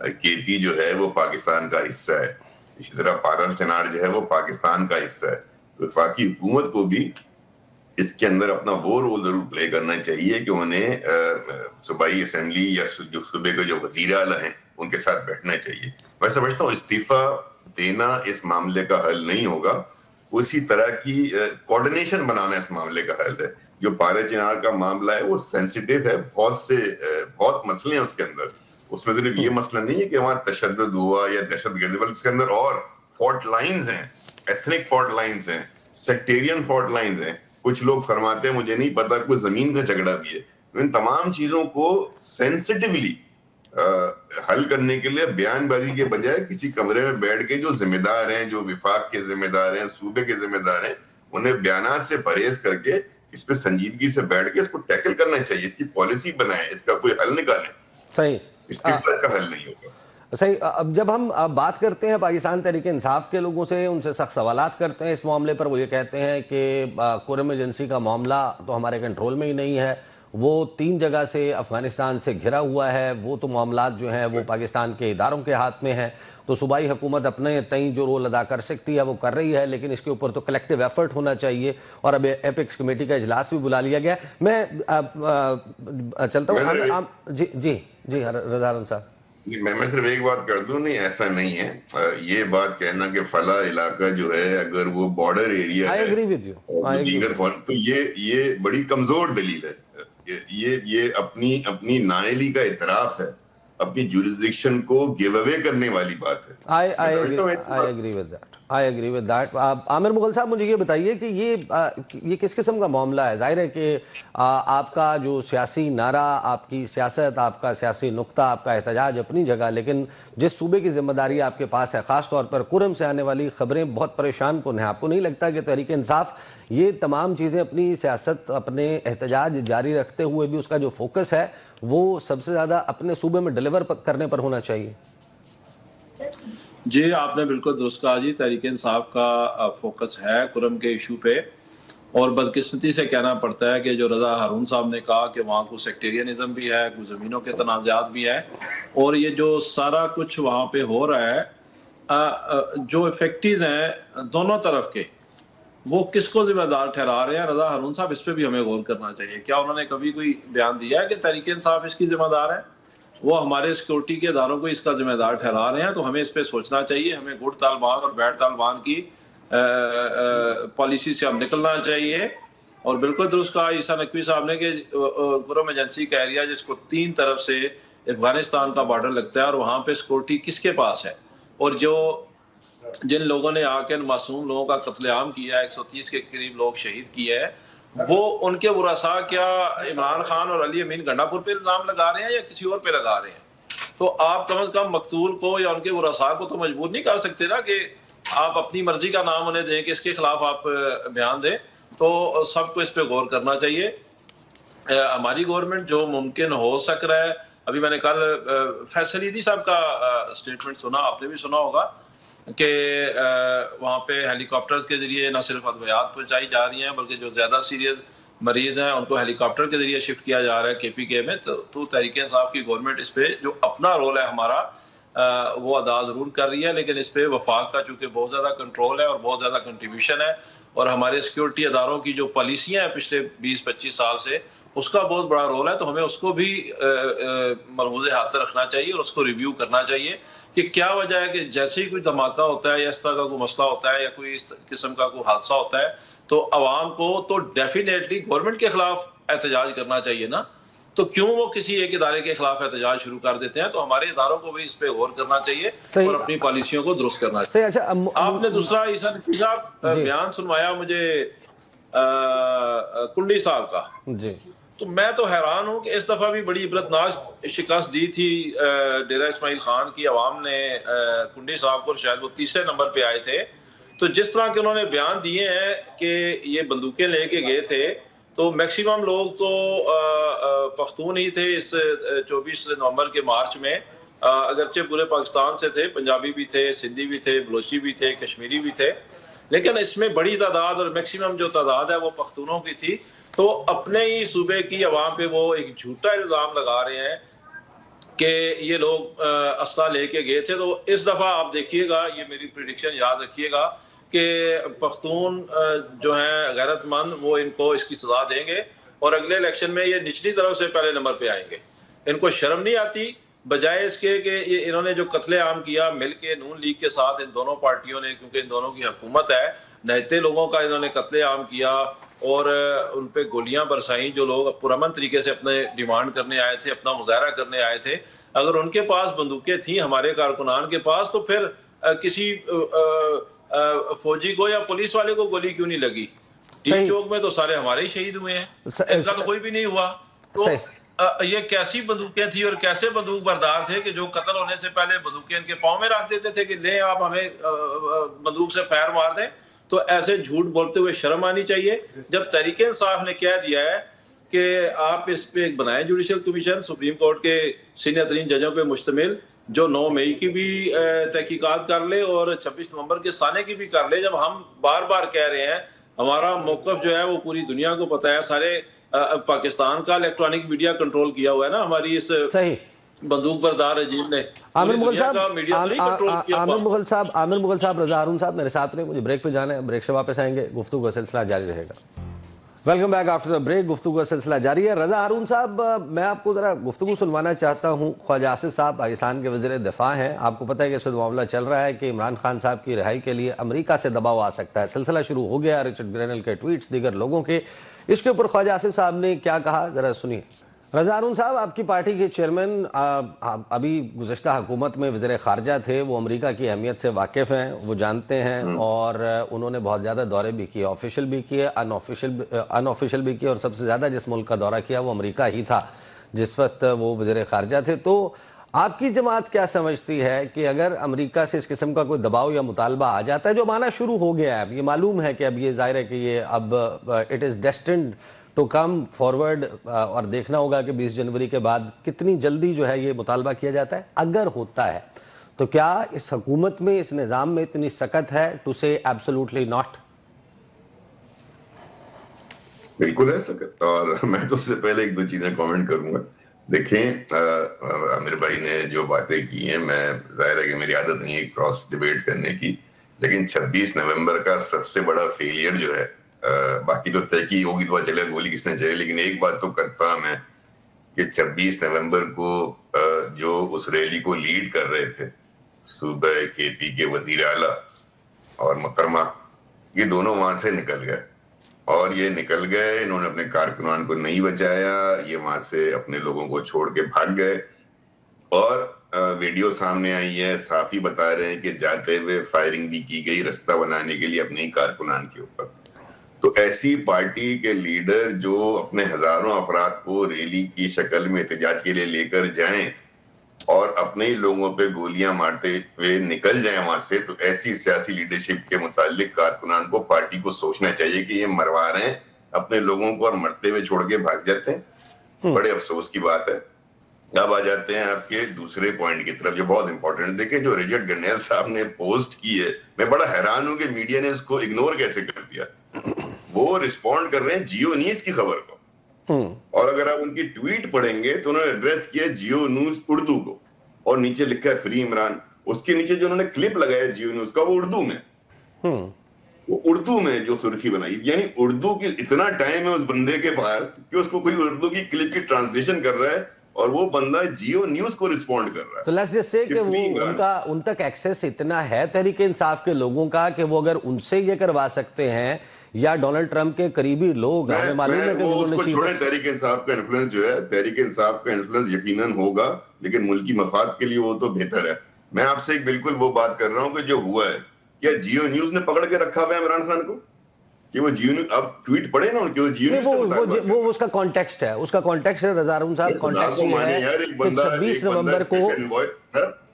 KP جو ہے وہ پاکستان کا حصہ ہے، اسی طرح پارر چنار جو ہے وہ پاکستان کا حصہ ہے. وفاقی حکومت کو بھی اس کے اندر اپنا وہ رول ضرور پلے کرنا چاہیے کہ انہیں صوبائی اسمبلی یا جو صوبے کے جو وزیر اعلیٰ ہیں ان کے ساتھ بیٹھنا چاہیے. میں سمجھتا ہوں استعفیٰ دینا اس معاملے کا حل نہیں ہوگا، اسی طرح کی کوارڈینیشن بنانا اس معاملے کا حل ہے. جو پارے چنار کا معاملہ ہے وہ سینسیٹیو ہے، بہت مسئلے ہیں اس کے اندر. اس میں صرف یہ مسئلہ نہیں ہے کہ وہاں تشدد ہوا یا دہشت گردی، بلکہ اس کے اندر اور فالٹ لائنز ہیں، ایتھنک فالٹ لائنز ہیں، سیکٹیرین فالٹ لائنز ہیں. کچھ لوگ فرماتے ہیں مجھے نہیں پتا، کوئی زمین کا جھگڑا بھی ہے. ان تمام چیزوں کو سینسیٹیولی حل کرنے کے لیے بیان بازی کے بجائے کسی کمرے میں بیٹھ کے جو ذمہ دار ہیں، جو وفاق کے ذمہ دار ہیں، صوبے کے ذمہ دار ہیں، انہیں بیانات سے پرہیز کر کے اس پہ سنجیدگی سے بیٹھ کے اس کو ٹیکل کرنا چاہیے، اس کی پالیسی بنائیں، اس کا کوئی حل نکالیں. صحیح، اس کا حل نہیں ہوگا. صحیح. اب جب ہم بات کرتے ہیں پاکستان تحریک انصاف کے لوگوں سے، ان سے سخت سوالات کرتے ہیں اس معاملے پر، وہ یہ کہتے ہیں کہ قرم ایجنسی کا معاملہ تو ہمارے کنٹرول میں ہی نہیں ہے، وہ 3 جگہ سے افغانستان سے گھرا ہوا ہے، وہ تو معاملات جو ہیں وہ پاکستان کے اداروں کے ہاتھ میں ہیں، تو صوبائی حکومت اپنے تئیں جو رول ادا کر سکتی ہے وہ کر رہی ہے، لیکن اس کے اوپر تو کلیکٹیو ایفرٹ ہونا چاہیے. اور اب ایپیکس کمیٹی کا اجلاس بھی بلا لیا گیا. میں چلتا ہوں. جی رضا ہارون صاحب. میں صرف ایک بات کر دوں، نہیں ایسا نہیں ہے. یہ بات کہنا کہ فلاں علاقہ جو ہے اگر وہ بارڈر ایریا ہے دیگر تو یہ بڑی کمزور دلیل ہے. یہ اپنی نااہلی کا اعتراف ہے، اپنی جوریسڈکشن کو گیو اوے کرنے والی بات ہے. I agree with that. عامر مغل صاحب مجھے یہ بتائیے کہ یہ کس قسم کا معاملہ ہے؟ ظاہر ہے کہ آپ کا جو سیاسی نعرہ، آپ کی سیاست، آپ کا سیاسی نقطہ، آپ کا احتجاج اپنی جگہ، لیکن جس صوبے کی ذمہ داری آپ کے پاس ہے، خاص طور پر قرم سے آنے والی خبریں بہت پریشان کن ہیں. آپ کو نہیں لگتا کہ تحریک انصاف یہ تمام چیزیں اپنی سیاست، اپنے احتجاج جاری رکھتے ہوئے بھی اس کا جو فوکس ہے وہ سب سے زیادہ اپنے صوبے میں ڈیلیور کرنے پر ہونا چاہیے؟ جی آپ نے بالکل درست کہا جی. تحریک انصاف کا فوکس ہے قرم کے ایشو پہ، اور بدقسمتی سے کہنا پڑتا ہے کہ جو رضا ہارون صاحب نے کہا کہ وہاں کو سیکٹیرینزم بھی ہے، کچھ زمینوں کے تنازعات بھی ہے، اور یہ جو سارا کچھ وہاں پہ ہو رہا ہے، جو افیکٹیز ہیں دونوں طرف کے، وہ کس کو ذمہ دار ٹھہرا رہے ہیں؟ رضا ہارون صاحب اس پہ بھی ہمیں غور کرنا چاہیے. کیا انہوں نے کبھی کوئی بیان دیا ہے کہ تحریک انصاف اس کی ذمہ دار ہے؟ وہ ہمارے سیکورٹی کے اداروں کو اس کا ذمہ دار ٹھہرا رہے ہیں، تو ہمیں اس پہ سوچنا چاہیے. ہمیں گڈ طالبان اور بیڈ طالبان کی پالیسی سے ہم نکلنا چاہیے. اور بالکل درست کہا عیسیٰ نقوی صاحب نے کہ قرم ایجنسی کا ایریا جس کو 3 طرف سے افغانستان کا بارڈر لگتا ہے، اور وہاں پہ سیکورٹی کس کے پاس ہے؟ اور جن لوگوں نے آ کے معصوم لوگوں کا قتل عام کیا ہے، 130 کے قریب لوگ شہید کیے ہیں، وہ ان کے ورثاء کیا عمران خان اور علی امین گنڈا پور پہ الزام لگا رہے ہیں یا کسی اور پہ لگا رہے ہیں؟ تو آپ کم از کم مقتول کو یا ان کے ورثاء کو تو مجبور نہیں کر سکتے نا کہ آپ اپنی مرضی کا نام انہیں دیں کہ اس کے خلاف آپ بیان دیں. تو سب کو اس پہ غور کرنا چاہیے. ہماری گورنمنٹ جو ممکن ہو سک رہا ہے، ابھی میں نے کل فیصل عیدی صاحب کا سٹیٹمنٹ سنا، آپ نے بھی سنا ہوگا کہ وہاں پہ ہیلی کاپٹرز کے ذریعے نہ صرف ادویات پہنچائی جا رہی ہیں، بلکہ جو زیادہ سیریس مریض ہیں ان کو ہیلی کاپٹر کے ذریعے شفٹ کیا جا رہا ہے KPK میں. تو تحریک انصاف کی گورنمنٹ اس پہ جو اپنا رول ہے ہمارا وہ ادا ضرور کر رہی ہے، لیکن اس پہ وفاق کا چونکہ بہت زیادہ کنٹرول ہے اور بہت زیادہ کنٹریبیوشن ہے، اور ہمارے سیکیورٹی اداروں کی جو پالیسیاں ہیں پچھلے 20-25 سال سے، اس کا بہت بڑا رول ہے. تو ہمیں اس کو بھی ملحوظ ہاتھ رکھنا چاہیے اور اس کو ریویو کرنا چاہیے کہ کیا وجہ ہے کہ جیسے ہی کوئی دھماکہ ہوتا ہے یا اس طرح کا کوئی مسئلہ ہوتا ہے یا کوئی اس قسم کا کوئی حادثہ ہوتا ہے تو عوام کو تو ڈیفینیٹلی گورنمنٹ کے خلاف احتجاج کرنا چاہیے نا. تو کیوں وہ کسی ایک ادارے کے خلاف احتجاج شروع کر دیتے ہیں؟ تو ہمارے اداروں کو بھی اس پہ غور کرنا چاہیے اور اپنی پالیسیوں کو درست کرنا چاہیے. آپ نے دوسرا عیسیٰ نقوی صاحب بیان سنوایا مجھے کنڈی صاحب کا، تو میں تو حیران ہوں کہ اس دفعہ بھی بڑی عبرتناک شکست دی تھی ڈیرہ اسماعیل خان کی عوام نے کنڈی صاحب کو، شاید وہ 3رے نمبر پہ آئے تھے. تو جس طرح کے انہوں نے بیان دیے ہیں کہ یہ بندوقیں لے کے گئے تھے، تو میکسیمم لوگ تو پختون ہی تھے اس 24 نومبر کے مارچ میں، اگرچہ پورے پاکستان سے تھے، پنجابی بھی تھے، سندھی بھی تھے، بلوچی بھی تھے، کشمیری بھی تھے، لیکن اس میں بڑی تعداد اور میکسیمم جو تعداد ہے وہ پختونوں کی تھی. تو اپنے ہی صوبے کی عوام پہ وہ ایک جھوٹا الزام لگا رہے ہیں کہ یہ لوگ اسلحہ لے کے گئے تھے. تو اس دفعہ آپ دیکھیے گا, یہ میری پریڈکشن یاد رکھیے گا کہ پختون جو ہیں غیرت مند وہ ان کو اس کی سزا دیں گے, اور اگلے الیکشن میں یہ نچلی طرف سے پہلے نمبر پہ آئیں گے. ان کو شرم نہیں آتی, بجائے اس کے کہ یہ انہوں نے جو قتل عام کیا مل کے نون لیگ کے ساتھ ان دونوں پارٹیوں نے, کیونکہ ان دونوں کی حکومت ہے, نہتے لوگوں کا انہوں نے قتل عام کیا اور ان پہ گولیاں برسائیں جو لوگ پرامن طریقے سے اپنے ڈیمانڈ کرنے آئے تھے, اپنا مظاہرہ کرنے آئے تھے. اگر ان کے پاس بندوقیں تھیں ہمارے کارکنان کے پاس, تو پھر کسی فوجی کو یا پولیس والے کو گولی کیوں نہیں لگی؟ ٹیم چوک میں تو سارے ہمارے ہی شہید ہوئے ہیں, ان کا تو کوئی بھی نہیں ہوا. تو یہ کیسی بندوقیں تھی اور کیسے بندوق بردار تھے کہ جو قتل ہونے سے پہلے بندوقیں ان کے پاؤں میں رکھ دیتے تھے کہ لیں آپ ہمیں بندوق سے فائر مار دیں. تو ایسے جھوٹ بولتے ہوئے شرم آنی چاہیے. جب تحریک انصاف نے کہہ دیا ہے کہ آپ اس پہ ایک بنائیں جوڈیشل کمیشن سپریم کورٹ کے سینئر ترین ججوں پہ مشتمل, جو 9 مئی کی بھی تحقیقات کر لے اور 26 نومبر کے سانے کی بھی کر لے. جب ہم بار بار کہہ رہے ہیں, ہمارا موقف جو ہے وہ پوری دنیا کو پتہ ہے, سارے پاکستان کا الیکٹرانک میڈیا کنٹرول کیا ہوا ہے نا ہماری اس بندوق بردار رجیم نے. عامر مغل صاحب, رضا ہارون صاحب میرے ساتھ رہے, مجھے بریک پہ جانا ہے, بریک سے واپس آئیں گے, گفتگو کا سلسلہ جاری رہے گا. Welcome back after the break. گفتگو کا سلسلہ جاری ہے. رضا ہارون صاحب, میں آپ کو ذرا گفتگو سنوانا چاہتا ہوں. خواجہ آصف صاحب پاکستان کے وزیر دفاع ہیں. آپ کو پتہ ہے کہ اس وقت معاملہ چل رہا ہے کہ عمران خان صاحب کی رہائی کے لیے امریکہ سے دباؤ آ سکتا ہے. سلسلہ شروع ہو گیا, رچرڈ گرینل کے ٹویٹس, دیگر لوگوں کے. اس کے اوپر خواجہ آصف صاحب نے کیا کہا, ذرا سنیے. رضا ہارون صاحب, آپ کی پارٹی کے چیئرمین ابھی گزشتہ حکومت میں وزیر خارجہ تھے, وہ امریکہ کی اہمیت سے واقف ہیں, وہ جانتے ہیں, اور انہوں نے بہت زیادہ دورے بھی کیے, آفیشیل بھی کیے, ان آفیشیل بھی کیے, اور سب سے زیادہ جس ملک کا دورہ کیا وہ امریکہ ہی تھا جس وقت وہ وزیر خارجہ تھے. تو آپ کی جماعت کیا سمجھتی ہے کہ اگر امریکہ سے اس قسم کا کوئی دباؤ یا مطالبہ آ جاتا ہے, جو مانا شروع ہو گیا ہے, اب یہ معلوم ہے کہ اب یہ ظاہر ہے کہ یہ اب it is destined to come forward, اور دیکھنا ہوگا کہ 20 جنوری کے بعد کتنی جلدی جو ہے یہ مطالبہ کیا جاتا ہے, اگر ہوتا ہے تو کیا اس حکومت میں, اس نظام میں اتنی سخت ہے ٹو سے ایبسولوٹلی ناٹ؟ بالکل ہے سخت, اور میں تو اس سے پہلے ایک دو چیزیں کامنٹ کروں گا. دیکھیں, عامر بھائی نے جو باتیں کی ہیں, میں ظاہر ہے کہ میری عادت نہیں ہے کراس ڈیبیٹ کرنے کی, لیکن 26 نومبر کا سب سے بڑا فیلئر جو ہے, باقی تو تحقیق ہوگی تو چلے گولی کس نے چلے, لیکن ایک بات تو کنفرم ہے کہ 26 نومبر کو جو اس ریلی کو لیڈ کر رہے تھے صوبہ کے پی کے وزیر اعلیٰ اور محترمہ, یہ دونوں وہاں سے نکل گئے, اور یہ نکل گئے, انہوں نے اپنے کارکنان کو نہیں بچایا, یہ وہاں سے اپنے لوگوں کو چھوڑ کے بھاگ گئے. اور ویڈیو سامنے آئی ہے, صافی بتا رہے ہیں کہ جاتے ہوئے فائرنگ بھی کی گئی رستہ بنانے کے لیے اپنے ہی کارکنان کے اوپر. تو ایسی پارٹی کے لیڈر جو اپنے ہزاروں افراد کو ریلی کی شکل میں احتجاج کے لیے لے کر جائیں اور اپنے ہی لوگوں پہ گولیاں مارتے ہوئے نکل جائیں وہاں سے, تو ایسی سیاسی لیڈرشپ کے متعلق کارکنان کو, پارٹی کو سوچنا چاہیے کہ یہ مروا رہے ہیں اپنے لوگوں کو اور مرتے ہوئے چھوڑ کے بھاگ جاتے ہیں. بڑے افسوس کی بات ہے. اب آ جاتے ہیں آپ کے دوسرے پوائنٹ کی طرف جو بہت امپورٹنٹ. دیکھیں, جو رچرڈ گرینل صاحب نے پوسٹ کی ہے, میں بڑا حیران ہوں کہ میڈیا نے اس کو اگنور کیسے کر دیا. وہ رسپونڈ کر رہے ہیں جیو نیوز کی خبر کو, اور اگر آپ ان کی ٹویٹ پڑھیں گے تو انہوں نے ایڈریس کیا جیو نیوز اردو کو, اور نیچے لکھا ہے فری عمران. اس کے نیچے جو انہوں نے کلپ لگایا جیو نیوز کا, وہ اردو میں, وہ اردو میں جو سرخی بنائی, یعنی اردو کی اتنا ٹائم ہے اس بندے کے پاس کہ اس کو کوئی اردو کی کلپ کی ٹرانسلیشن کر رہا ہے, اور وہ بندہ جیو نیوز کو رسپونڈ کر رہا ہے. تو لیٹس جسٹ سے کہ وہ ان تک ایکسیس اتنا ہے تحریک انصاف کے لوگوں کا کہ وہ اگر ان سے یہ کروا سکتے ہیں, یا ڈونلڈ ٹرمپ کے قریبی لوگ, ہمیں معلوم ہے کہ وہ اس کو چھوڑیں. تحریک انصاف کا انفلوئنس جو ہے, تحریک انصاف کا انفلوئنس یقیناً ہوگا, لیکن ملکی مفاد کے لیے وہ تو بہتر ہے. میں آپ سے ایک بالکل وہ بات کر رہا ہوں کہ جو ہوا ہے, کیا جیو نیوز نے پکڑ کے رکھا ہوا ہے عمران خان کو کہ وہ جیو نیوز, اب ٹویٹ پڑھیں نا ان کے, جیو نیوز وہ اس کا کانٹیکسٹ ہے, اس کا کانٹیکسٹ ہے رضا ہارون صاحب. کانٹیکسٹ یہ ہے کہ 26 نومبر کو,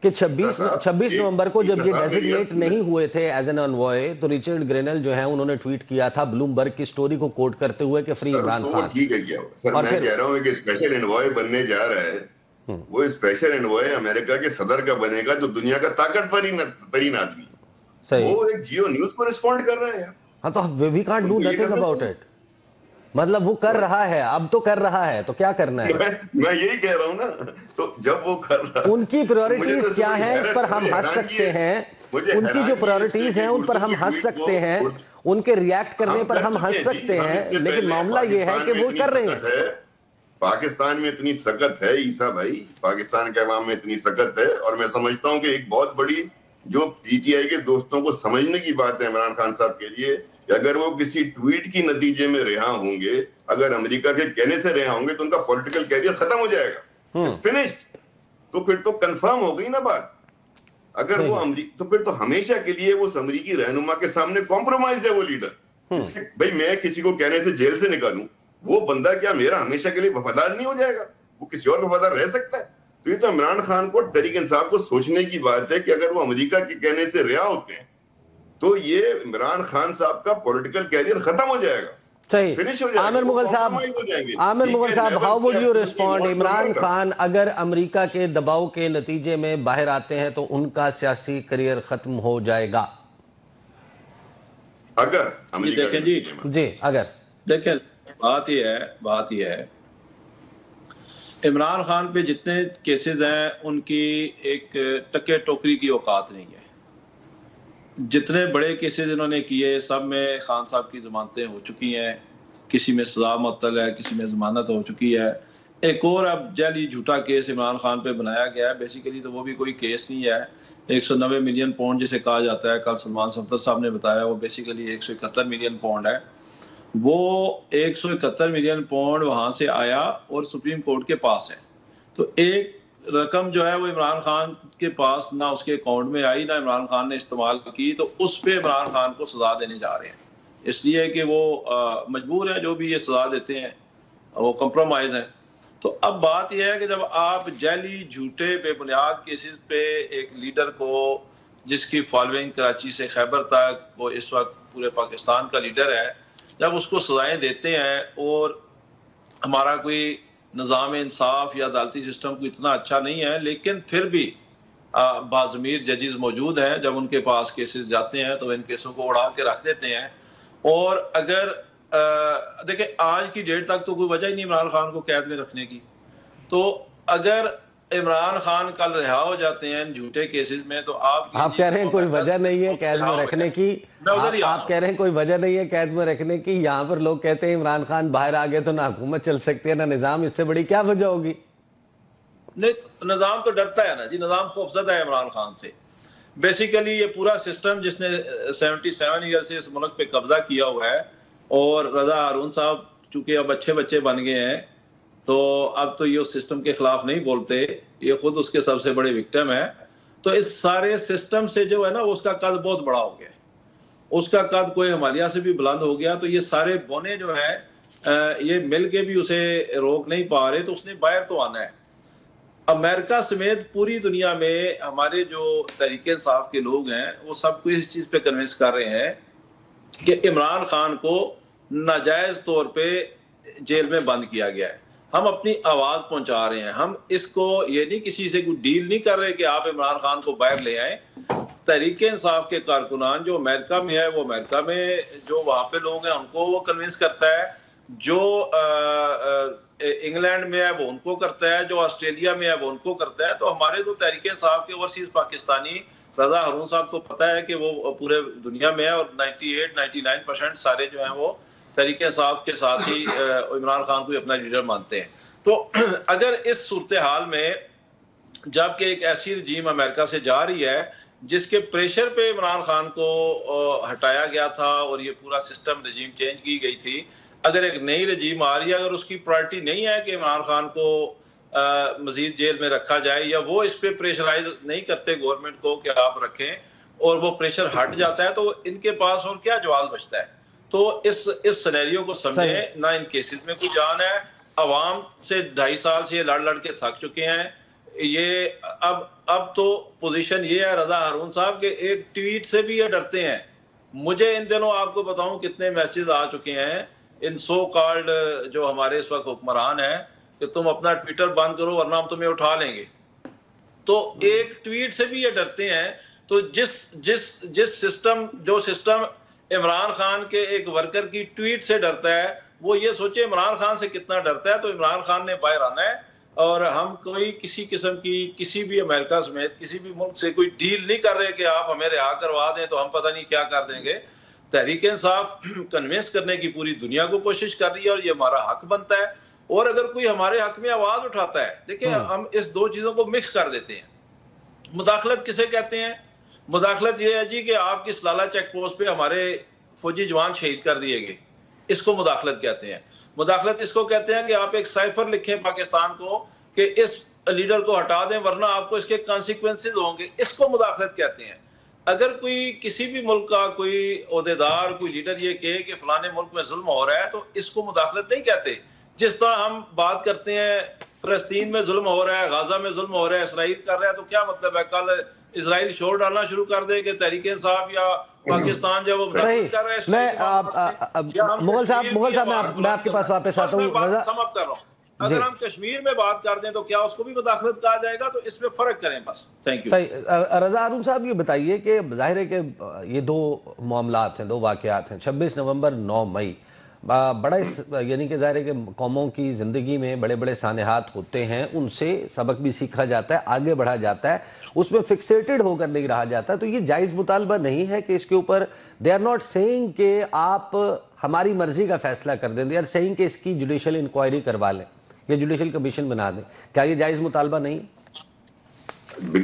کہ 26 نومبر کو جب یہ ڈیزگنیٹ نہیں ہوئے تھے ایز این انوائے, تو رچرڈ گرینل جو ہیں انہوں نے ٹویٹ کیا تھا بلومبرگ کی سٹوری کو کوٹ کرتے ہوئے کہ فری عمران خان. ٹھیک ہے کیا سر, میں کہہ رہا ہوں کہ اسپیشل انوائے بننے جا رہا ہے, وہ اسپیشل انوائے امریکہ کے صدر کا بنے گا جو دنیا کا طاقتور ترین آدمی, وہ ایک جیو نیوز کو رسپونڈ کر رہے ہیں. ہاں, تو we can't do nothing about it. مطلب وہ کر رہا ہے، اب تو کر رہا ہے، تو کیا کرنا ہے؟ میں یہی کہہ رہا ہوں نا، تو جب وہ کر رہا ہے، ان کی پریورٹیز کیا ہیں اس پر ہم ہنس سکتے ہیں، ان کی جو پریورٹیز ہیں ان پر ہم ہنس سکتے ہیں، ان کے ریاکٹ کرنے پر ہم ہنس سکتے ہیں، لیکن معاملہ یہ ہے کہ وہ کر رہے ہیں۔ پاکستان میں اتنی سخت ہے عیسیٰ بھائی، پاکستان کے عوام میں اتنی سخت ہے، اور میں سمجھتا ہوں کہ ایک بہت بڑی جو پی ٹی آئی کے دوستوں کو سمجھنے کی بات ہے عمران خان صاحب کے لیے، کہ اگر وہ کسی ٹویٹ کی نتیجے میں رہا ہوں گے، اگر امریکہ کے کہنے سے رہا ہوں گے، تو ان کا پولیٹیکل کیریئر ختم ہو جائے گا، فنشڈ۔ تو پھر تو کنفرم ہو گئی نا بات۔ اگر وہ تو پھر تو ہمیشہ کے لیے اس امریکی رہنما کے سامنے کمپرومائز ہے وہ لیڈر۔ بھائی میں کسی کو کہنے سے جیل سے نکالوں، وہ بندہ کیا میرا ہمیشہ کے لیے وفادار نہیں ہو جائے گا؟ وہ کسی اور وفادار رہ سکتا ہے؟ تو یہ تو عمران خان کو، تحریک انصاف کو سوچنے کی بات ہے کہ اگر وہ امریکہ کے کہنے سے رہا ہوتے ہیں تو یہ عمران خان صاحب کا پولیٹیکل کیریئر ختم ہو جائے گا، صحیح۔ فنش ہو جائے گا، عامر مغل صاحب، how would you respond? Imran Khan اگر امریکہ کے دباؤ کے نتیجے میں باہر آتے ہیں تو ان کا سیاسی کیریئر ختم ہو جائے گا؟ اگر امریکہ جی اگر دیکھیں، بات یہ ہے عمران خان پہ جتنے کیسز ہیں ان کی ایک ٹکے ٹوکری کی اوقات نہیں ہے۔ جتنے بڑے کیسز انہوں نے کیے سب میں خان صاحب کی ضمانتیں ہو چکی ہیں، کسی میں سزا معطل ہے، کسی میں ضمانت ہو چکی ہے۔ ایک اور اب جعلی جھوٹا کیس عمران خان پہ بنایا گیا ہے، بیسیکلی تو وہ بھی کوئی کیس نہیں ہے، 190 ملین پاؤنڈ جسے کہا جاتا ہے، کل سلمان صفدر صاحب نے بتایا، وہ بیسیکلی 171 ملین پاؤنڈ ہے۔ وہ 171 ملین پاؤنڈ وہاں سے آیا اور سپریم کورٹ کے پاس ہے، تو ایک رقم جو ہے وہ عمران خان کے پاس نہ اس کے اکاؤنٹ میں آئی، نہ عمران خان نے استعمال کی، تو اس پہ عمران خان کو سزا دینے جا رہے ہیں، اس لیے کہ وہ مجبور ہیں، جو بھی یہ سزا دیتے ہیں وہ کمپرومائز ہیں۔ تو اب بات یہ ہے کہ جب آپ جعلی جھوٹے بے بنیاد کیسز پہ ایک لیڈر کو، جس کی فالوئنگ کراچی سے خیبر تک، وہ اس وقت پورے پاکستان کا لیڈر ہے، جب اس کو سزائیں دیتے ہیں، اور ہمارا کوئی نظام انصاف یا عدالتی سسٹم کو اتنا اچھا نہیں ہے، لیکن پھر بھی باضمیر ججز موجود ہیں، جب ان کے پاس کیسز جاتے ہیں تو ان کیسوں کو اڑا کے رکھ دیتے ہیں۔ اور اگر دیکھیں آج کی ڈیٹ تک تو کوئی وجہ ہی نہیں عمران خان کو قید میں رکھنے کی، تو اگر عمران خان کل رہا ہو جاتے ہیں جھوٹے کیسز میں، تو آپ کہہ رہے ہیں کوئی وجہ نہیں ہے قید میں رکھنے کی، آپ کہہ رہے ہیں کوئی وجہ نہیں ہے قید میں رکھنے کی، یہاں پر لوگ کہتے ہیں عمران خان باہر آ گئے تو نہ حکومت چل سکتی ہے نہ نظام، اس سے بڑی کیا وجہ ہوگی؟ نہیں، نظام تو ڈرتا ہے نا جی، نظام خوفزدہ ہے عمران خان سے۔ بیسیکلی یہ پورا سسٹم جس نے 77 ایئر سے اس ملک پہ قبضہ کیا ہوا ہے، اور رضا ہارون صاحب چونکہ اب اچھے بچے بن گئے ہیں، تو اب تو یہ اس سسٹم کے خلاف نہیں بولتے، یہ خود اس کے سب سے بڑے وکٹم ہے۔ تو اس سارے سسٹم سے جو ہے نا اس کا قد بہت بڑا ہو گیا، اس کا قد کوئی ہمالیہ سے بھی بلند ہو گیا، تو یہ سارے بونے جو ہیں یہ مل کے بھی اسے روک نہیں پا رہے، تو اس نے باہر تو آنا ہے۔ امریکہ سمیت پوری دنیا میں ہمارے جو تحریک انصاف کے لوگ ہیں وہ سب کو اس چیز پہ کنونس کر رہے ہیں کہ عمران خان کو ناجائز طور پہ جیل میں بند کیا گیا ہے، ہم اپنی آواز پہنچا رہے ہیں، ہم اس کو یہ نہیں کسی سے کوئی ڈیل نہیں کر رہے کہ آپ عمران خان کو باہر لے آئیں۔ تحریک انصاف کے کارکنان جو امریکہ میں ہے وہ امریکہ میں، جو وہاں پہ لوگ ہیں ان کو وہ کنونس کرتا ہے، جو انگلینڈ میں ہے وہ ان کو کرتا ہے، جو آسٹریلیا میں ہے وہ ان کو کرتا ہے۔ تو ہمارے تو تحریک انصاف کے اوورسیز پاکستانی، رضا ہارون صاحب کو پتہ ہے کہ وہ پورے دنیا میں ہے، اور 98-99% سارے جو ہیں وہ تحریک انصاف کے ساتھ ہی عمران خان کو اپنا لیڈر مانتے ہیں۔ تو اگر اس صورتحال میں جب کہ ایک ایسی رجیم امریکہ سے جا رہی ہے جس کے پریشر پہ عمران خان کو ہٹایا گیا تھا اور یہ پورا سسٹم رجیم چینج کی گئی تھی، اگر ایک نئی رجیم آ رہی ہے، اگر اس کی پرائرٹی نہیں ہے کہ عمران خان کو مزید جیل میں رکھا جائے، یا وہ اس پہ پریشرائز نہیں کرتے گورنمنٹ کو کہ آپ رکھیں، اور وہ پریشر ہٹ جاتا ہے، تو ان کے پاس اور کیا جواز بچتا ہے؟ تو اس سینیریو کو سمجھیں، نہ ان کیسز میں کوئی جان ہے، عوام سے 2.5 سال سے یہ لڑ لڑ کے تھک چکے ہیں، یہ اب تو پوزیشن یہ ہے رضا ہارون صاحب کہ ایک ٹویٹ سے بھی یہ ڈرتے ہیں۔ مجھے ان دنوں آپ کو بتاؤں کتنے میسیج آ چکے ہیں ان سو کالڈ جو ہمارے اس وقت حکمران ہیں کہ تم اپنا ٹویٹر بند کرو ورنہ ہم تمہیں اٹھا لیں گے، تو ایک ٹویٹ سے بھی یہ ڈرتے ہیں۔ تو جو سسٹم عمران خان کے ایک ورکر کی ٹویٹ سے ڈرتا ہے، وہ یہ سوچے عمران خان سے کتنا ڈرتا ہے، تو عمران خان نے باہر آنا ہے، اور ہم کوئی کسی قسم کی کسی بھی امریکہ سمیت کسی بھی ملک سے کوئی ڈیل نہیں کر رہے کہ آپ ہمیں رہا کروا دیں تو ہم پتہ نہیں کیا کر دیں گے۔ تحریک انصاف کنوینس کرنے کی پوری دنیا کو کوشش کر رہی ہے، اور یہ ہمارا حق بنتا ہے، اور اگر کوئی ہمارے حق میں آواز اٹھاتا ہے، دیکھیں ہم اس دو چیزوں کو مکس کر دیتے ہیں۔ مداخلت کسے کہتے ہیں؟ مداخلت یہ ہے جی کہ آپ کی سلالہ چیک پوسٹ پہ ہمارے فوجی جوان شہید کر دیے گئے، اس کو مداخلت کہتے ہیں۔ مداخلت اس کو کہتے ہیں کہ آپ ایک سائفر لکھیں پاکستان کو کہ اس لیڈر کو ہٹا دیں ورنہ آپ کو اس کے کانسیکوینسز ہوں گے، اس کو مداخلت کہتے ہیں۔ اگر کوئی کسی بھی ملک کا کوئی عہدیدار، کوئی لیڈر یہ کہے کہ فلانے ملک میں ظلم ہو رہا ہے تو اس کو مداخلت نہیں کہتے۔ جس طرح ہم بات کرتے ہیں فلسطین میں ظلم ہو رہا ہے، غازہ میں ظلم ہو رہا ہے، اسرائیل کر رہا ہے، تو کیا مطلب ہے کل اسرائیل شور ڈالنا شروع کر دے کہ تحریک انصاف یا پاکستان جب وہ مداخلت کر رہا ہے میں مغل صاحب میں آپ کے پاس واپس آتا ہوں۔ بات سمپ کر رہا ہوں، اگر ہم کشمیر میں بات کر دیں تو کیا اس کو بھی مداخلت کہا جائے گا؟ تو اس میں فرق کریں بس۔ Thank you. صحیح۔ رضا ہارون صاحب یہ بتائیے کہ ظاہر ہے کہ یہ دو معاملات ہیں، دو واقعات ہیں، 26 نومبر 9 مئی، بڑا یعنی کہ ظاہر ہے کہ قوموں کی زندگی میں بڑے بڑے سانحات ہوتے ہیں، ان سے سبق بھی سیکھا جاتا ہے، آگے بڑھا جاتا ہے، اس میں فکسیٹڈ ہو کر نہیں رہا جاتا۔ تو یہ جائز مطالبہ نہیں ہے کہ اس کے اوپر دے آر ناٹ سیئنگ کہ آپ ہماری مرضی کا فیصلہ کر دیں، دے آر سیئنگ کہ اس کی جوڈیشل انکوائری کروا لیں یا جوڈیشل کمیشن بنا دیں، کیا یہ جائز مطالبہ نہیں؟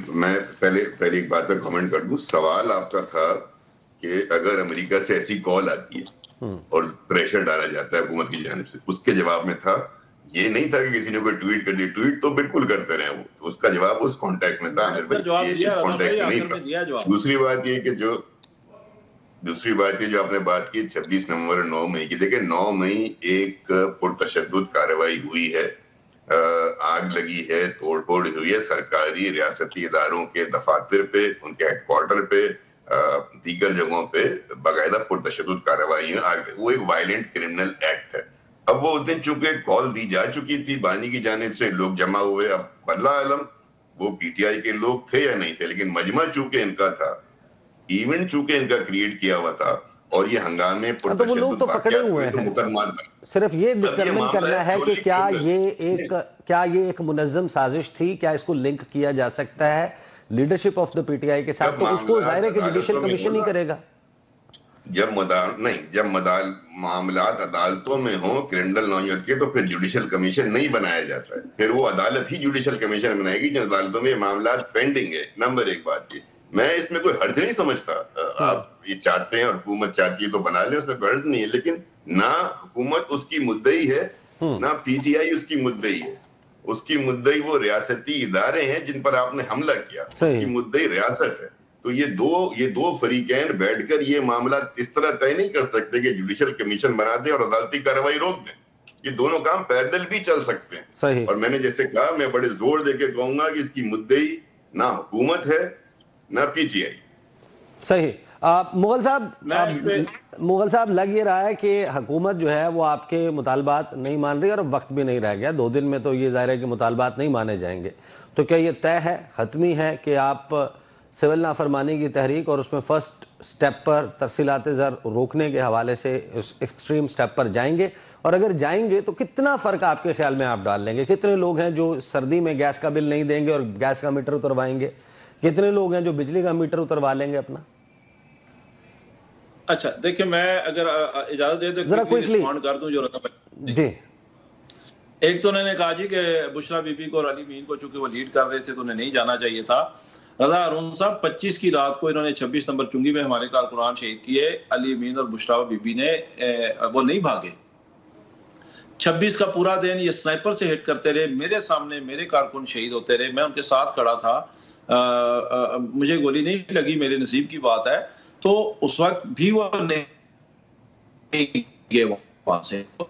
میں پہلے ایک بات پر کامنٹ کر دوں۔ سوال آپ کا تھا کہ اگر امریکہ سے ایسی کال آتی ہے اور پریشر ڈالا جاتا ہے حکومت کی جانب سے، اس کے جواب میں تھا، یہ نہیں تھا کہ کسی نے کوئی ٹویٹ کر دی، ٹویٹ تو بالکل کرتے رہے وہ، تو اس کا جواب اس کانٹیکس میں تھا، اس کانٹیکس میں نہیں تھا۔ دوسری بات یہ جو آپ نے بات کی 26 نومبر 9 مئی کی، دیکھیں 9 مئی ایک پرتشدد کارروائی ہوئی ہے، آگ لگی ہے، توڑ پھوڑ ہوئی ہے سرکاری ریاستی اداروں کے دفاتر پہ، ان کے ہیڈ کوارٹر پہ، دیگر جگہوں پہ باقاعدہ پرتشدد کارروائی ہے، وہ ایک وائلنٹ کرمنل ایکٹ ہے۔ اب وہ اس دن چونکہ کال دی جا چکی تھی بانی کی جانب سے، لوگ جمع ہوئے، اب اللہ علم وہ پی ٹی آئی کے لوگ تھے یا نہیں تھے، لیکن مجمع چونکہ ان کا تھا، ایونٹ چونکہ ان کا کریٹ کیا ہوا تھا، اور یہ ہنگامے پرتشدد واقعات ہوئے تو مقدمات صرف یہ ڈٹرمن کرنا ہے کہ کیا یہ ایک منظم سازش تھی، کیا اس کو لنک کیا جا سکتا ہے leadership of the P T I کے ساتھ، تو اس کو ظاہر ہے کہ جوڈیشل کمیشن ہی کرے گا۔ جب معاملات عدالتوں میں ہوں کرمنل نوعیت کے، تو پھر جوڈیشل کمیشن نہیں بنایا جاتا ہے، پھر وہ عدالت ہی جوڈیشل کمیشن بنائے گی جن عدالتوں میں یہ معاملات پینڈنگ ہے۔ نمبر ایک بات یہ، میں اس میں کوئی حرج نہیں سمجھتا، آپ یہ چاہتے ہیں اور حکومت چاہتی ہے تو بنا لیں، اس میں کوئی حرج نہیں ہے، لیکن نہ حکومت اس کی مدعی ہے نہ پی ٹی آئی اس کی مدعی ہے، اس کی مدعی وہ ریاستی ادارے ہیں جن پر آپ نے حملہ کیا، اس کی مدعی ریاست ہے۔ تو یہ دو فریقین بیٹھ کر یہ معاملات اس طرح طے نہیں کر سکتے کہ جوڈیشل کمیشن بنا دیں اور عدالتی کارروائی روک دیں، یہ دونوں کام پیرلل بھی چل سکتے ہیں۔ اور میں نے جیسے کہا، میں بڑے زور دے کے کہوں گا کہ اس کی مدعی نہ حکومت ہے نہ پی ٹی آئی۔ صحیح۔ مغل صاحب لگ یہ رہا ہے کہ حکومت جو ہے وہ آپ کے مطالبات نہیں مان رہی، اور اب وقت بھی نہیں رہ گیا، 2 دن میں تو یہ ظاہر ہے کہ مطالبات نہیں مانے جائیں گے، تو کیا یہ طے ہے، حتمی ہے کہ آپ سول نافرمانی کی تحریک اور اس میں فرسٹ سٹیپ پر ترسیلات زر روکنے کے حوالے سے اس ایکسٹریم سٹیپ پر جائیں گے؟ اور اگر جائیں گے تو کتنا فرق آپ کے خیال میں آپ ڈال لیں گے؟ کتنے لوگ ہیں جو سردی میں گیس کا بل نہیں دیں گے اور گیس کا میٹر اتروائیں گے؟ کتنے لوگ ہیں جو بجلی کا میٹر اتروا لیں گے اپنا؟ اچھا دیکھیں، میں اگر اجازت دے تو ذرا کوئکلی رسپونڈ کر دوں جو جی۔ ایک تو انہوں نے کہا جی کہ بشرا بی بی کو اور علی مین کو چونکہ وہ لیڈ کر رہے تھے تو انہیں نہیں جانا چاہیے تھا۔ رضا ہارون صاحب 25 کی رات کو انہوں نے 26 نمبر چنگی میں ہمارے کارکنان شہید کیے، علی مین اور بشرا بی بی نے وہ نہیں بھاگے۔ 26 کا پورا دن یہ سنائپر سے ہٹ کرتے رہے، میرے سامنے میرے کارکن شہید ہوتے رہے، میں ان کے ساتھ کھڑا تھا، مجھے گولی نہیں لگی، میرے نصیب کی بات ہے۔ تو اس وقت بھی وہ نہیں گئے وہاں سے، وہ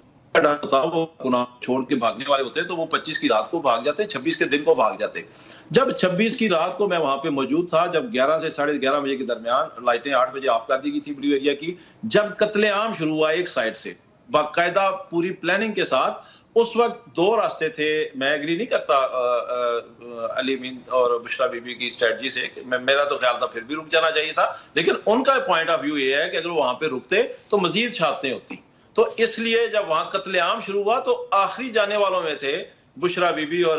چھوڑ کے بھاگنے والے ہوتے تو وہ 25 کی رات کو بھاگ جاتے، 26 کے دن کو بھاگ جاتے۔ جب 26 کی رات کو میں وہاں پہ موجود تھا، جب 11 سے 11:30 بجے کے درمیان لائٹیں 8 بجے آف کر دی گئی تھی بلیو ایریا کی، جب قتل عام شروع ہوا ایک سائڈ سے باقاعدہ پوری پلاننگ کے ساتھ، اس وقت 2 راستے تھے۔ میں ایگری نہیں کرتا علی مین اور بشرا بی بی کی اسٹریٹجی سے، میرا تو خیال تھا پھر بھی رک جانا چاہیے تھا، لیکن ان کا پوائنٹ آف ویو یہ ہے کہ اگر وہاں پہ رکتے تو مزید شہادتیں ہوتی۔ تو اس لیے جب وہاں قتل عام شروع ہوا تو آخری جانے والوں میں تھے بشرا بی بی اور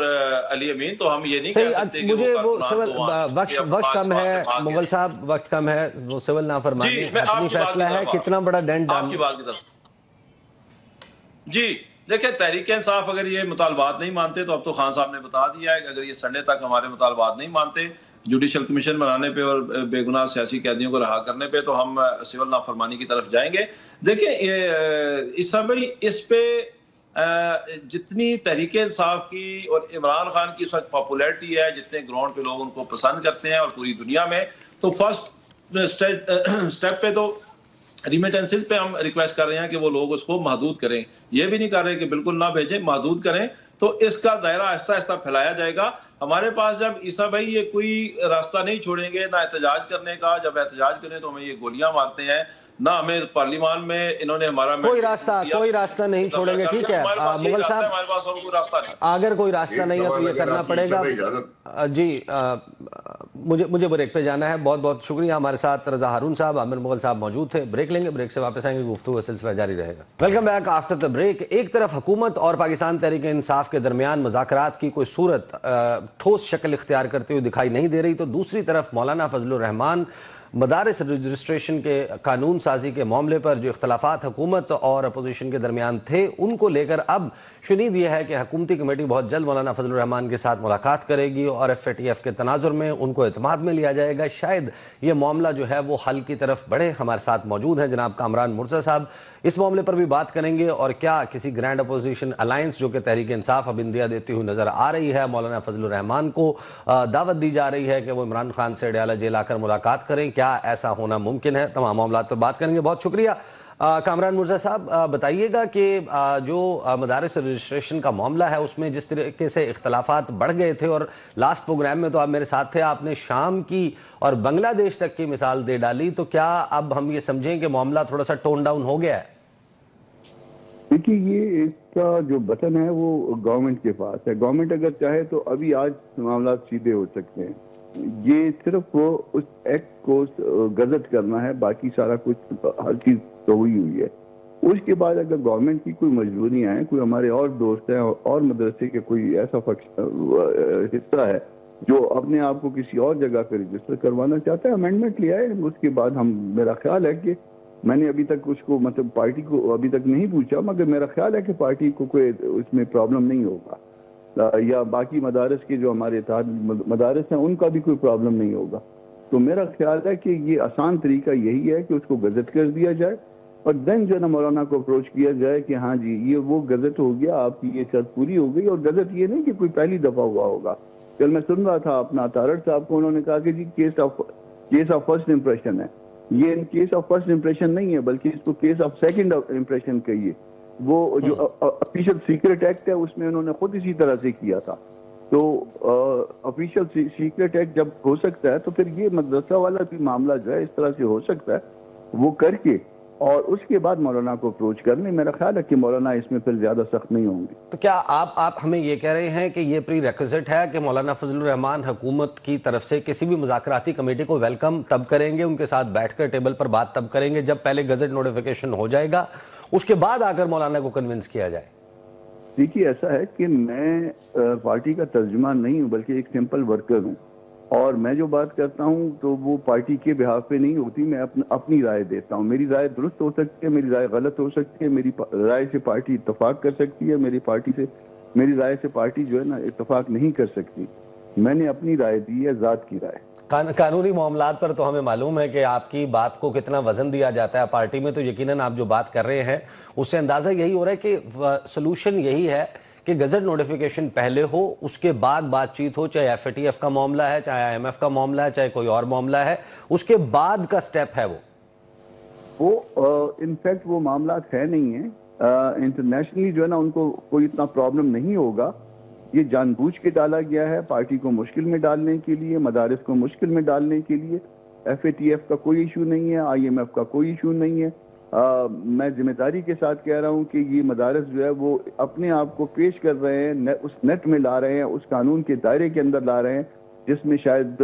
علی امین. تو ہم یہ نہیں کہہ سکتے کہ مجھے وہ کارکنان سول تو وقت کم ہے مغل صاحب، وقت کم ہے. وہ سول نافرمانی حتمی فیصلہ ہے، کتنا بڑا ڈینٹ آپ کی بات کی طرف. جی دیکھیں تحریک انصاف اگر یہ مطالبات نہیں مانتے تو اب تو خان صاحب نے بتا دیا ہے کہ اگر یہ سنڈے تک ہمارے مطالبات نہیں مانتے جوڈیشل کمیشن بنانے پہ اور بے گناہ سیاسی قیدیوں کو رہا کرنے پہ تو ہم سول نافرمانی کی طرف جائیں گے. دیکھیں اس پہ جتنی تحریک انصاف کی اور عمران خان کی اس وقت پاپولیرٹی ہے، جتنے گراؤنڈ پہ لوگ ان کو پسند کرتے ہیں اور پوری دنیا میں، تو فرسٹ سٹیپ پہ تو ریمیٹنسز پہ ہم ریکویسٹ کر رہے ہیں کہ وہ لوگ اس کو محدود کریں. یہ بھی نہیں کر رہے کہ بالکل نہ بھیجیں، محدود کریں. تو اس کا دائرہ آہستہ آہستہ پھیلایا جائے گا. ہمارے پاس جب عیسیٰ بھائی یہ کوئی راستہ نہیں چھوڑیں گے نہ احتجاج کرنے کا، جب احتجاج کریں تو ہمیں یہ گولیاں مارتے ہیں، نہ ہمیں پارلیمان میں انہوں نے ہمارا کوئی راستہ نہیں چھوڑیں گے. ٹھیک ہے مغل صاحب، ہمارے پاس اور کوئی راستہ نہیں. اگر کوئی راستہ نہیں ہے تو یہ کرنا پڑے گا. جی مجھے بریک پہ جانا ہے. بہت بہت شکریہ. ہمارے ساتھ رضا ہارون صاحب، عامر مغل صاحب موجود تھے. بریک لیں گے، بریک سے واپس آئیں گے، گفتگو کا سلسلہ جاری رہے گا. Welcome back after the break. ایک طرف حکومت اور پاکستان تحریک انصاف کے درمیان مذاکرات کی کوئی صورت ٹھوس شکل اختیار کرتے ہوئے دکھائی نہیں دے رہی، تو دوسری طرف مولانا فضل الرحمان مدارس رجسٹریشن کے قانون سازی کے معاملے پر جو اختلافات حکومت اور اپوزیشن کے درمیان تھے ان کو لے کر اب شنید یہ ہے کہ حکومتی کمیٹی بہت جلد مولانا فضل الرحمان کے ساتھ ملاقات کرے گی اور ایف اے ٹی ایف کے تناظر میں ان کو اعتماد میں لیا جائے گا. شاید یہ معاملہ جو ہے وہ حل کی طرف بڑھے. ہمارے ساتھ موجود ہیں جناب کامران مرزا صاحب. اس معاملے پر بھی بات کریں گے اور کیا کسی گرینڈ اپوزیشن الائنس جو کہ تحریک انصاف اب اندیا دیتی ہوئی نظر آ رہی ہے، مولانا فضل الرحمان کو دعوت دی جا رہی ہے کہ وہ عمران خان سے اڈیالہ جیل آ کر ملاقات کریں، کیا ایسا ہونا ممکن ہے؟ تمام معاملات پر بات کریں گے. بہت شکریہ. کامران مرزا صاحب بتائیے گا کہ جو مدارس رجسٹریشن کا معاملہ ہے اس میں جس طریقے سے اختلافات بڑھ گئے تھے اور لاسٹ پروگرام میں تو آپ میرے ساتھ تھے، آپ نے شام کی اور بنگلہ دیش تک کی مثال دے ڈالی، تو کیا اب ہم یہ سمجھیں کہ معاملہ تھوڑا سا ٹون ڈاؤن ہو گیا ہے؟ دیکھیے یہ اس کا جو بٹن ہے وہ گورنمنٹ کے پاس ہے. گورنمنٹ اگر چاہے تو ابھی آج معاملات سیدھے ہو سکتے ہیں. یہ صرف وہ اس ایکٹ کو گزٹ کرنا ہے، باقی سارا کچھ ہر چیز تو ہوئی ہے. اس کے بعد اگر گورنمنٹ کی کوئی مجبوریاں ہیں، کوئی ہمارے اور دوست ہیں اور مدرسے کے کوئی ایسا حصہ ہے جو اپنے آپ کو کسی اور جگہ پہ رجسٹر کروانا چاہتا ہے، امینڈمنٹ لیا ہے. اس کے بعد میرا خیال ہے کہ میں نے ابھی تک اس کو مطلب پارٹی کو ابھی تک نہیں پوچھا، مگر میرا خیال ہے کہ پارٹی کو کوئی اس میں پرابلم نہیں ہوگا، یا باقی مدارس کے جو ہمارے اتحاد مدارس ہیں ان کا بھی کوئی پرابلم نہیں ہوگا. تو میرا خیال ہے کہ یہ آسان طریقہ یہی ہے کہ اس کو گزٹ کر دیا جائے اور دین جو ہے نا مولانا کو اپروچ کیا جائے کہ ہاں جی یہ وہ گزٹ ہو گیا، آپ کی یہ شرط پوری ہو گئی. اور گزٹ یہ نہیں کہ کوئی پہلی دفعہ ہوا ہوگا. کل میں سن رہا تھا اپنا تارڑ صاحب کو، انہوں نے کہا کہ جی کیس آف فرسٹ امپریشن ہے. یہ کیس آف فرسٹ امپریشن نہیں ہے بلکہ اس کو کیس آف سیکنڈ امپریشن کہیے. وہ جو آفیشیل سیکرٹ ایکٹ ہے اس میں انہوں نے خود اسی طرح سے کیا تھا. تو آفیشیل سیکرٹ ایکٹ جب ہو سکتا ہے تو پھر یہ مدرسہ والا بھی معاملہ جو ہے اس طرح سے ہو سکتا ہے، وہ کر کے اور اس کے بعد مولانا کو اپروچ کرنے. میرا خیال ہے کہ مولانا اس میں پھر زیادہ سخت نہیں ہوں گے. تو کیا آپ ہمیں یہ کہہ رہے ہیں کہ یہ پری ریکوزٹ ہے کہ مولانا فضل الرحمان حکومت کی طرف سے کسی بھی مذاکراتی کمیٹی کو ویلکم تب کریں گے، ان کے ساتھ بیٹھ کر ٹیبل پر بات تب کریں گے جب پہلے گزٹ نوٹیفیکیشن ہو جائے گا، اس کے بعد آ کر مولانا کو کنونس کیا جائے؟ دیکھیے ایسا ہے کہ میں پارٹی کا ترجمان نہیں ہوں بلکہ ایک سمپل ورکر ہوں، اور میں جو بات کرتا ہوں تو وہ پارٹی کے بہاف پہ نہیں ہوتی. میں اپنی رائے دیتا ہوں. میری رائے درست ہو سکتی ہے، میری رائے غلط ہو سکتی ہے، میری رائے سے پارٹی اتفاق کر سکتی ہے، میری رائے سے پارٹی جو ہے نا اتفاق نہیں کر سکتی. میں نے اپنی رائے دی ہے، ذات کی رائے. قانونی معاملات پر تو ہمیں معلوم ہے کہ آپ کی بات کو کتنا وزن دیا جاتا ہے پارٹی میں، تو یقیناً آپ جو بات کر رہے ہیں اس سے اندازہ یہی ہو رہا ہے کہ سلوشن یہی ہے کہ گزٹ نوٹیفیکیشن پہلے ہو، اس کے بعد بات چیت ہو، چاہے ایف اے ٹی ایف کا معاملہ ہے، چاہے آئی ایم ایف کا معاملہ ہے، چاہے کوئی اور معاملہ ہے، اس کے بعد کا سٹیپ ہے وہ انفیکٹ وہ معاملات ہے نہیں ہیں. انٹرنیشنلی جو ہے نا ان کو کوئی اتنا پرابلم نہیں ہوگا. یہ جان بوجھ کے ڈالا گیا ہے پارٹی کو مشکل میں ڈالنے کے لیے، مدارس کو مشکل میں ڈالنے کے لیے. ایف اے ٹی ایف کا کوئی ایشو نہیں ہے، آئی ایم ایف کا کوئی ایشو نہیں ہے. میں ذمہ داری کے ساتھ کہہ رہا ہوں کہ یہ مدارس جو ہے وہ اپنے آپ کو پیش کر رہے ہیں، اس نیٹ میں لا رہے ہیں، اس قانون کے دائرے کے اندر لا رہے ہیں جس میں شاید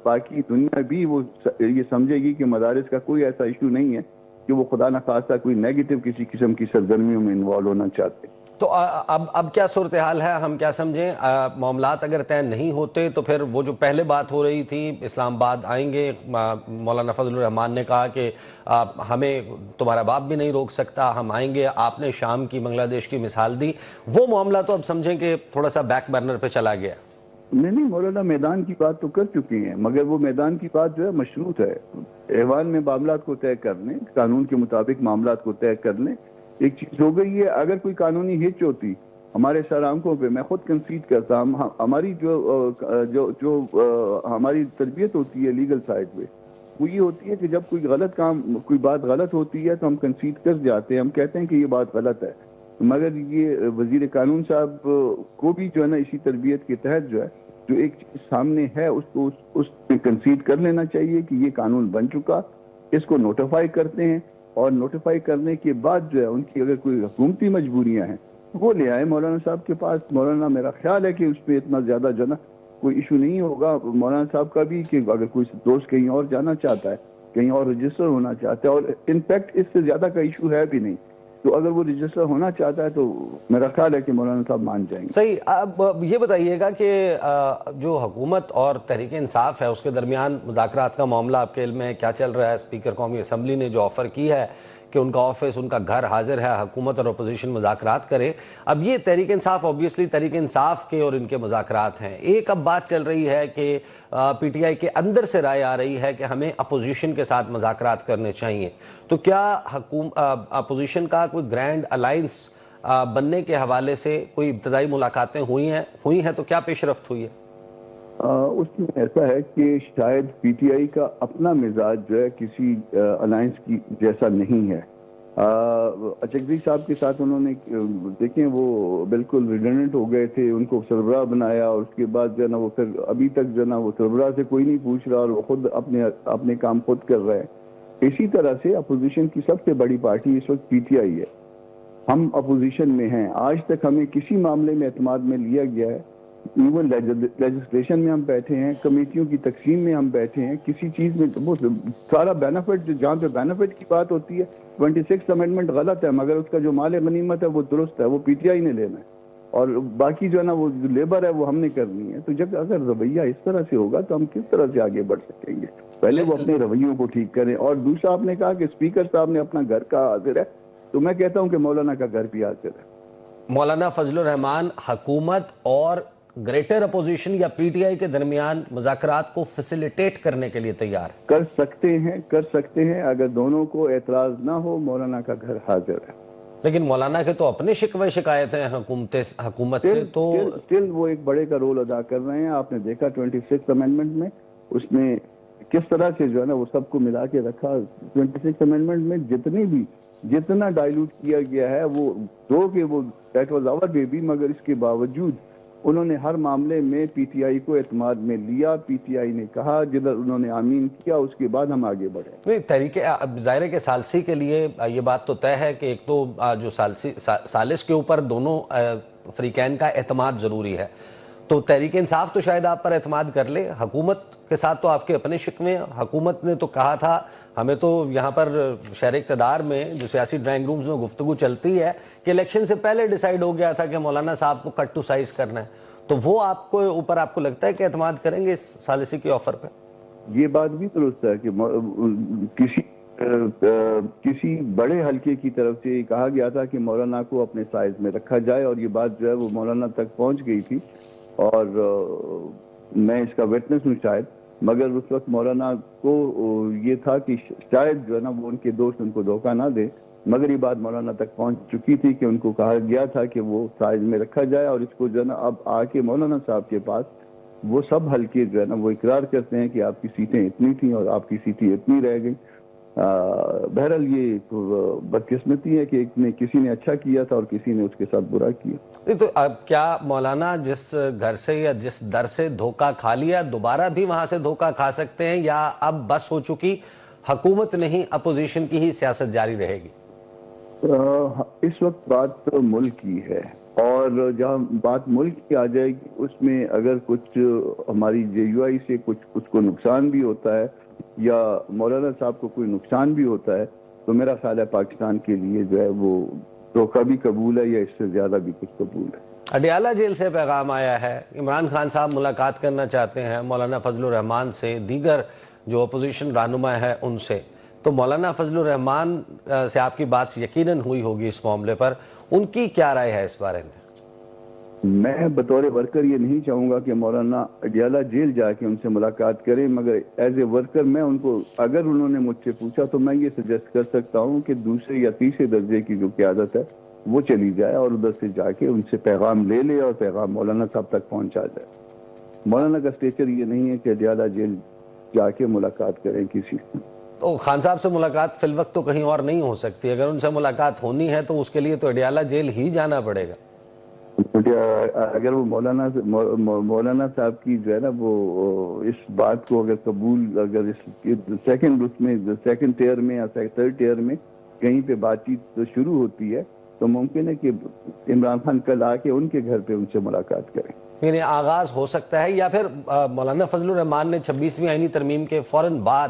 باقی دنیا بھی وہ یہ سمجھے گی کہ مدارس کا کوئی ایسا ایشو نہیں ہے. کہ وہ خدا نخواستہ کوئی نیگیٹو کسی قسم کی سرگرمیوں میں انوالو ہونا چاہتے. تو اب کیا صورتحال ہے؟ ہم کیا سمجھیں معاملات اگر طے نہیں ہوتے تو پھر وہ جو پہلے بات ہو رہی تھی اسلام آباد آئیں گے، مولانا فضل الرحمان نے کہا کہ ہمیں تمہارا باپ بھی نہیں روک سکتا، ہم آئیں گے، آپ نے شام کی بنگلہ دیش کی مثال دی، وہ معاملہ تو اب سمجھیں کہ تھوڑا سا بیک برنر پہ چلا گیا. نہیں مولانا میدان کی بات تو کر چکے ہیں، مگر وہ میدان کی بات جو ہے مشروط ہے. ایوان میں معاملات کو طے کر لیں، قانون کے مطابق معاملات کو طے کر لیں. ایک چیز ہو گئی ہے، اگر کوئی قانونی ہچ ہوتی ہمارے سر آنکھوں پہ، میں خود کنسیڈ کرتا ہوں، ہماری جو ہماری تربیت ہوتی ہے لیگل سائڈ پہ وہ یہ ہوتی ہے کہ جب کوئی غلط کام، کوئی بات غلط ہوتی ہے تو ہم کنسیڈ کر جاتے ہیں، ہم کہتے ہیں کہ یہ بات غلط ہے. مگر یہ وزیر قانون صاحب کو بھی جو ہے نا اسی تربیت کے تحت جو ہے جو ایک چیز سامنے ہے اس کو اس میں کنسیڈ کر لینا چاہیے کہ یہ قانون بن چکا، اس کو نوٹیفائی کرتے ہیں، اور نوٹیفائی کرنے کے بعد جو ہے ان کی اگر کوئی حکومتی مجبوریاں ہیں وہ لے آئے مولانا صاحب کے پاس. مولانا میرا خیال ہے کہ اس پہ اتنا زیادہ جو ہے نا کوئی ایشو نہیں ہوگا مولانا صاحب کا بھی، کہ اگر کوئی دوست کہیں اور جانا چاہتا ہے، کہیں اور رجسٹر ہونا چاہتا ہے، اور انفیکٹ اس سے زیادہ کا ایشو ہے بھی نہیں، تو اگر وہ رجسٹر ہونا چاہتا ہے تو میرا خیال ہے کہ مولانا صاحب مان جائیں گے. صحیح. اب یہ بتائیے گا کہ جو حکومت اور تحریک انصاف ہے اس کے درمیان مذاکرات کا معاملہ آپ کے علم میں کیا چل رہا ہے؟ اسپیکر قومی اسمبلی نے جو آفر کی ہے کہ ان کا آفس، ان کا گھر حاضر ہے، حکومت اور اپوزیشن مذاکرات کرے. اب یہ تحریک انصاف، اوبیسلی تحریک انصاف کے اور ان کے مذاکرات ہیں. ایک اب بات چل رہی ہے کہ پی ٹی آئی کے اندر سے رائے آ رہی ہے کہ ہمیں اپوزیشن کے ساتھ مذاکرات کرنے چاہیے. تو کیا اپوزیشن کا کوئی گرینڈ الائنس بننے کے حوالے سے کوئی ابتدائی ملاقاتیں ہوئی ہیں تو کیا پیش رفت ہوئی ہے؟ اس میں ایسا ہے کہ شاید پی ٹی آئی کا اپنا مزاج جو ہے کسی الائنس کی جیسا نہیں ہے. اچکری صاحب کے ساتھ انہوں نے دیکھیں وہ بالکل ریڈنڈنٹ ہو گئے تھے، ان کو سربراہ بنایا، اور اس کے بعد جو ہے نا وہ پھر ابھی تک جو ہے نا وہ سربراہ سے کوئی نہیں پوچھ رہا اور وہ خود اپنے کام خود کر رہے ہیں. اسی طرح سے اپوزیشن کی سب سے بڑی پارٹی اس وقت پی ٹی آئی ہے. ہم اپوزیشن میں ہیں، آج تک ہمیں کسی معاملے میں اعتماد میں لیا گیا ہے، ایون لیجسلیشن میں ہم بیٹھے ہیں، کمیٹیوں کی تقسیم میں ہم بیٹھے ہیں، کسی چیز میں وہ سارا بینیفٹ، جہاں پہ بینیفٹ کی بات ہوتی ہے 26 امینڈمنٹ غلط ہے، مگر اس کا جو مال غنیمت ہے وہ درست ہے، وہ پی ٹی آئی نے لینا ہے، اور باقی جو ہے نا وہ لیبر ہے وہ ہم نے کرنی ہے. تو جب اگر رویہ اس طرح سے ہوگا تو ہم کس طرح سے آگے بڑھ سکیں گے؟ پہلے وہ اپنے رویوں کو ٹھیک کریں. اور دوسرا آپ نے کہا کہ اسپیکر صاحب نے اپنا گھر کا حاضر ہے، تو میں کہتا ہوں کہ مولانا کا گھر بھی حاضر ہے. مولانا فضل الرحمان حکومت اور گریٹر اپوزیشن یا پی ٹی آئی کے درمیان مذاکرات کو فیسیلیٹیٹ کرنے کے لیے تیار کر سکتے ہیں اگر دونوں کو اعتراض نہ ہو. مولانا کا گھر حاضر ہے. لیکن مولانا کے تو اپنے شکوے شکایت ہیں حکومت سے، تو اسٹل وہ ایک بڑے کا رول ادا کر رہے ہیں. آپ نے دیکھا 26 امینڈمنٹ میں اس نے کس طرح سے جو ہے نا وہ سب کو ملا کے رکھا. 26 امینڈمنٹ میں جتنا ڈائلوٹ کیا گیا ہے وہ دو کہ وہ دیٹ واز آور بیبی، مگر اس کے باوجود انہوں نے ہر معاملے میں پی ٹی آئی کو اعتماد میں لیا. پی ٹی آئی نے کہا، جدھر انہوں نے آمین کیا، اس کے بعد ہم آگے بڑھے. نہیں، تحریک ظاہر ہے کہ ثالثی کے لیے یہ بات تو طے ہے کہ ایک تو جو ثالث کے اوپر دونوں فریقین کا اعتماد ضروری ہے. تو تحریک انصاف تو شاید آپ پر اعتماد کر لے، حکومت کے ساتھ تو آپ کے اپنے شکوے ہیں. حکومت نے تو کہا تھا، ہمیں تو یہاں پر شہر اقتدار میں جو سیاسی ڈرائنگ رومز میں گفتگو چلتی ہے کہ الیکشن سے پہلے ڈیسائیڈ ہو گیا تھا کہ مولانا صاحب کو کٹ ٹو سائز کرنا ہے. تو وہ آپ کو اوپر آپ کو لگتا ہے کہ اعتماد کریں گے اس ثالثی کی آفر پہ؟ یہ بات بھی درست ہے کہ کسی بڑے حلقے کی طرف سے یہ کہا گیا تھا کہ مولانا کو اپنے سائز میں رکھا جائے، اور یہ بات جو ہے وہ مولانا تک پہنچ گئی تھی، اور میں اس کا وٹنس ہوں شاید. مگر اس وقت مولانا کو یہ تھا کہ شاید جو ہے نا وہ ان کے دوست ان کو دھوکہ نہ دے، مگر یہ بات مولانا تک پہنچ چکی تھی کہ ان کو کہا گیا تھا کہ وہ سائز میں رکھا جائے. اور اس کو جو ہے نا اب آ کے مولانا صاحب کے پاس وہ سب حلقے جو ہے نا وہ اقرار کرتے ہیں کہ آپ کی سیٹیں اتنی تھیں اور آپ کی سیٹیں اتنی رہ گئیں. بہرحال یہ بدقسمتی ہے کہ کسی نے اچھا کیا تھا اور کسی نے اس کے ساتھ برا کیا. تو اب کیا مولانا جس گھر سے یا جس در سے دھوکہ کھا لیا دوبارہ بھی وہاں سے دھوکہ کھا سکتے ہیں، یا اب بس ہو چکی حکومت نہیں اپوزیشن کی ہی سیاست جاری رہے گی؟ اس وقت بات ملک کی ہے، اور جہاں بات ملک کی آ جائے گی اس میں اگر کچھ ہماری جے یو آئی سے کچھ کو نقصان بھی ہوتا ہے یا مولانا صاحب کو کوئی نقصان بھی ہوتا ہے تو میرا خیال ہے پاکستان کے لیے جو ہے وہ دھوکہ بھی قبول ہے یا اس سے زیادہ بھی کچھ قبول ہے۔ اڈیالہ جیل سے پیغام آیا ہے، عمران خان صاحب ملاقات کرنا چاہتے ہیں مولانا فضل الرحمان سے، دیگر جو اپوزیشن رہنما ہے ان سے، تو مولانا فضل الرحمان سے آپ کی بات یقیناً ہوئی ہوگی اس معاملے پر، ان کی کیا رائے ہے اس بارے میں؟ میں بطور ورکر یہ نہیں چاہوں گا کہ مولانا اڈیالہ جیل جا کے ان سے ملاقات کریں، مگر ایز اے ورکر میں ان کو، اگر انہوں نے مجھ سے پوچھا تو میں یہ سجیسٹ کر سکتا ہوں کہ دوسرے یا تیسرے درجے کی جو قیادت ہے وہ چلی جائے اور ادھر سے جا کے ان سے پیغام لے لے اور پیغام مولانا صاحب تک پہنچا جائے۔ مولانا کا اسٹیچر یہ نہیں ہے کہ اڈیالہ جیل جا کے ملاقات کریں کسی سے۔ تو خان صاحب سے ملاقات فی الوقت تو کہیں اور نہیں ہو سکتی، اگر ان سے ملاقات ہونی ہے تو اس کے لیے تو اڈیالہ جیل ہی جانا پڑے گا۔ اگر وہ مولانا صاحب کی جو ہے نا وہ اس بات کو اگر قبول، اگر اس سیکنڈ ٹیئر میں یا تھرڈ ٹیئر میں کہیں پہ بات چیت شروع ہوتی ہے تو ممکن ہے کہ عمران خان کل آ کے ان کے گھر پہ ان سے ملاقات کریں۔ یعنی آغاز ہو سکتا ہے، یا پھر مولانا فضل الرحمان نے 26ویں آئینی ترمیم کے فوراً بعد،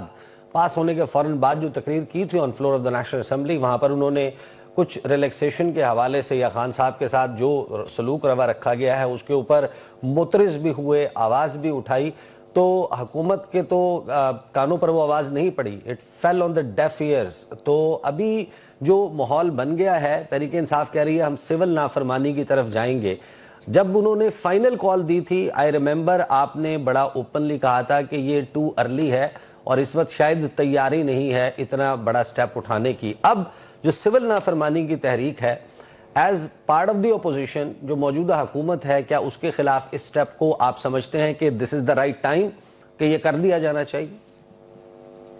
پاس ہونے کے فوراً بعد جو تقریر کی تھی on floor of the national assembly, وہاں پر انہوں نے کچھ ریلیکسیشن کے حوالے سے یا خان صاحب کے ساتھ جو سلوک روا رکھا گیا ہے اس کے اوپر مترز بھی ہوئے، آواز بھی اٹھائی، تو حکومت کے تو کانوں پر وہ آواز نہیں پڑی، it feel on the ڈیف years. تو ابھی جو ماحول بن گیا ہے، تحریک انصاف کہہ رہی ہے ہم سول نافرمانی کی طرف جائیں گے۔ جب انہوں نے فائنل کال دی تھی، آئی ریممبر آپ نے بڑا اوپنلی کہا تھا کہ یہ ٹو ارلی ہے اور اس وقت شاید تیاری نہیں ہے اتنا بڑا سٹیپ اٹھانے کی۔ اب جو سول نافرمانی کی تحریک ہے، as part of the opposition جو موجودہ حکومت ہے، کیا اس کے خلاف اس سٹیپ کو آپ سمجھتے ہیں کہ دس از دا رائٹ ٹائم کہ یہ کر دیا جانا چاہیے؟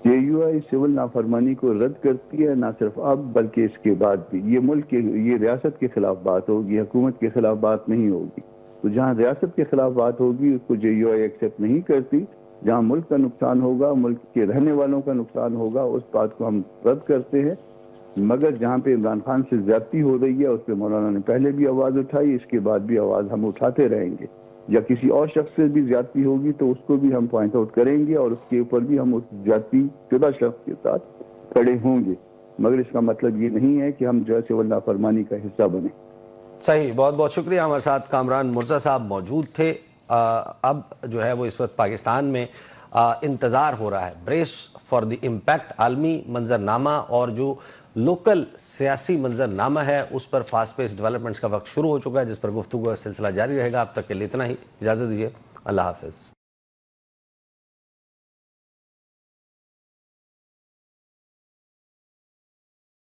جے یو آئی سول نافرمانی کو رد کرتی ہے، نہ صرف اب بلکہ اس کے بعد بھی۔ یہ ملک کے، یہ ریاست کے خلاف بات ہوگی، حکومت کے خلاف بات نہیں ہوگی۔ تو جہاں ریاست کے خلاف بات ہوگی اس کو جے یو آئی ایکسیپٹ نہیں کرتی۔ جہاں ملک کا نقصان ہوگا، ملک کے رہنے والوں کا نقصان ہوگا، اس بات کو ہم رد کرتے ہیں۔ مگر جہاں پہ عمران خان سے زیادتی ہو رہی ہے اس پہ مولانا نے پہلے بھی آواز اٹھائی، اس کے بعد بھی آواز ہم اٹھاتے رہیں گے۔ یا کسی اور شخص سے بھی زیادتی ہوگی تو اس کو بھی ہم پوائنٹ آؤٹ کریں گے اور اس کے اوپر بھی ہم اس زیادتی شدہ شخص کے ساتھ کھڑے ہوں گے، مگر اس کا مطلب یہ نہیں ہے کہ ہم جو ہے سول نافرمانی کا حصہ بنیں۔ صحیح، بہت بہت شکریہ۔ ہمارے ساتھ کامران مرزا صاحب موجود تھے۔ اب جو ہے وہ اس وقت پاکستان میں انتظار ہو رہا ہے، بریس فار دی امپیکٹ، عالمی منظرنامہ اور جو لوکل سیاسی منظرنامہ ہے اس پر فاسٹ پیس ڈیولپمنٹس کا وقت شروع ہو چکا ہے، جس پر گفتگو کا سلسلہ جاری رہے گا۔ اب تک کے لیے اتنا ہی، اجازت دیجیے، اللہ حافظ۔